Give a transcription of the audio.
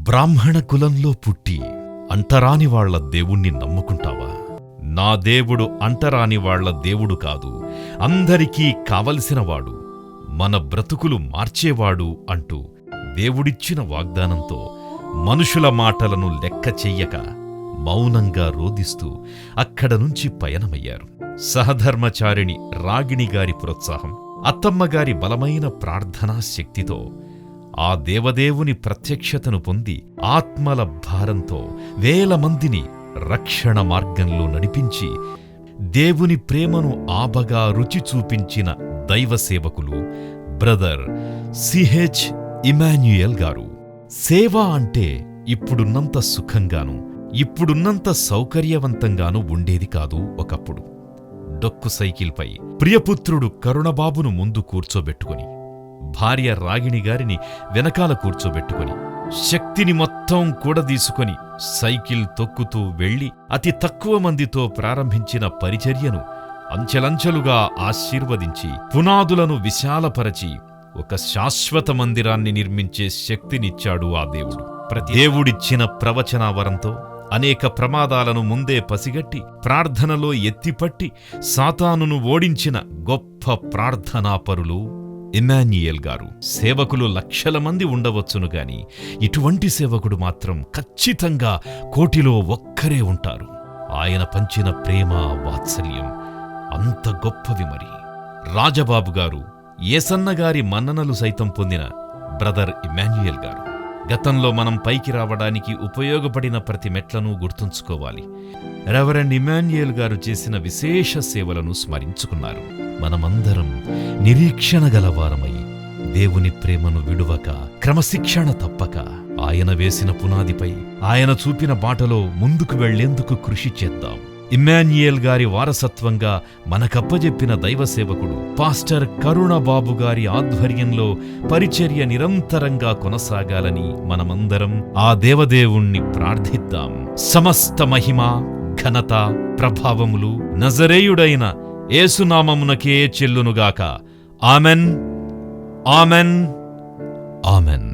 బ్రాహ్మణ కులంలో పుట్టి అంటరాని వాళ్ల దేవుణ్ణి నమ్ముకుంటావా? నా దేవుడు అంటరాని వాళ్ల దేవుడు కాదు, అందరికీ కావలసినవాడు, మన బ్రతుకులు మార్చేవాడు అంటూ దేవుడిచ్చిన వాగ్దానంతో మనుషుల మాటలను లెక్క చెయ్యక మౌనంగా రోదిస్తూ అక్కడనుంచి పయనమయ్యారు. సహధర్మచారిణి రాగిణిగారి ప్రోత్సాహం, అత్తమ్మగారి బలమైన ప్రార్థనా శక్తితో ఆ దేవదేవుని ప్రత్యక్షతను పొంది ఆత్మల భారంతో వేల మందిని రక్షణ మార్గంలో నడిపించి దేవుని ప్రేమను ఆబగా రుచి చూపించిన దైవసేవకులు బ్రదర్ సిహెచ్ ఇమాన్యుయల్ గారు. సేవ అంటే ఇప్పుడున్నంత సుఖంగానూ ఇప్పుడున్నంత సౌకర్యవంతంగానూ ఉండేది కాదు. ఒకప్పుడు డొక్కు సైకిల్పై ప్రియపుత్రుడు కరుణబాబును ముందు కూర్చోబెట్టుకుని, భార్య రాగిణిగారిని వెనకాల కూర్చోబెట్టుకుని, శక్తిని మొత్తం కూడదీసుకొని సైకిల్ తొక్కుతూ వెళ్లి అతి తక్కువ మందితో ప్రారంభించిన పరిచర్యను అంచెలంచెలుగా ఆశీర్వదించి పునాదులను విశాలపరచి ఒక శాశ్వత మందిరాన్ని నిర్మించే శక్తినిచ్చాడు ఆ దేవుడు. దేవుడిచ్చిన ప్రవచనావరంతో అనేక ప్రమాదాలను ముందే పసిగట్టి ప్రార్థనలో ఎత్తిపట్టి సాతానును ఓడించిన గొప్ప ప్రార్థనాపరులు ఇమాన్యుయేల్ గారు. సేవకులు లక్షల మంది ఉండవచ్చునుగాని ఇటువంటి సేవకుడు మాత్రం ఖచ్చితంగా కోటిలో ఒక్కరే ఉంటారు. ఆయన పంచిన ప్రేమ వాత్సల్యం అంత గొప్పవి. మరి రాజబాబు గారు, ఏసన్నగారి మన్ననలు సైతం పొందిన బ్రదర్ ఇమాన్యుయేల్ గారు. గతంలో మనం పైకి రావడానికి ఉపయోగపడిన ప్రతి మెట్లను గుర్తుంచుకోవాలి. రెవరెండ్ ఇమాన్యుయేల్ గారు చేసిన విశేష సేవలను స్మరించుకున్నారు. మనమందరం నిరీక్షణ గలవారమై దేవుని ప్రేమను విడువక, క్రమశిక్షణ తప్పక, ఆయన వేసిన పునాదిపై, ఆయన చూపిన బాటలో ముందుకు వెళ్లేందుకు కృషి చేద్దాం. ఇమాన్యుయేల్ గారి వారసత్వంగా మనకప్పజెప్పిన దైవసేవకుడు పాస్టర్ కరుణబాబు గారి ఆధ్వర్యంలో పరిచర్య నిరంతరంగా కొనసాగాలని మనమందరం ఆ దేవదేవుణ్ణి ప్రార్థిద్దాం. సమస్త మహిమ, ఘనత, ప్రభావములు నజరేయుడైన యేసునామమునకే చెల్లునుగాక. Amen, amen, amen.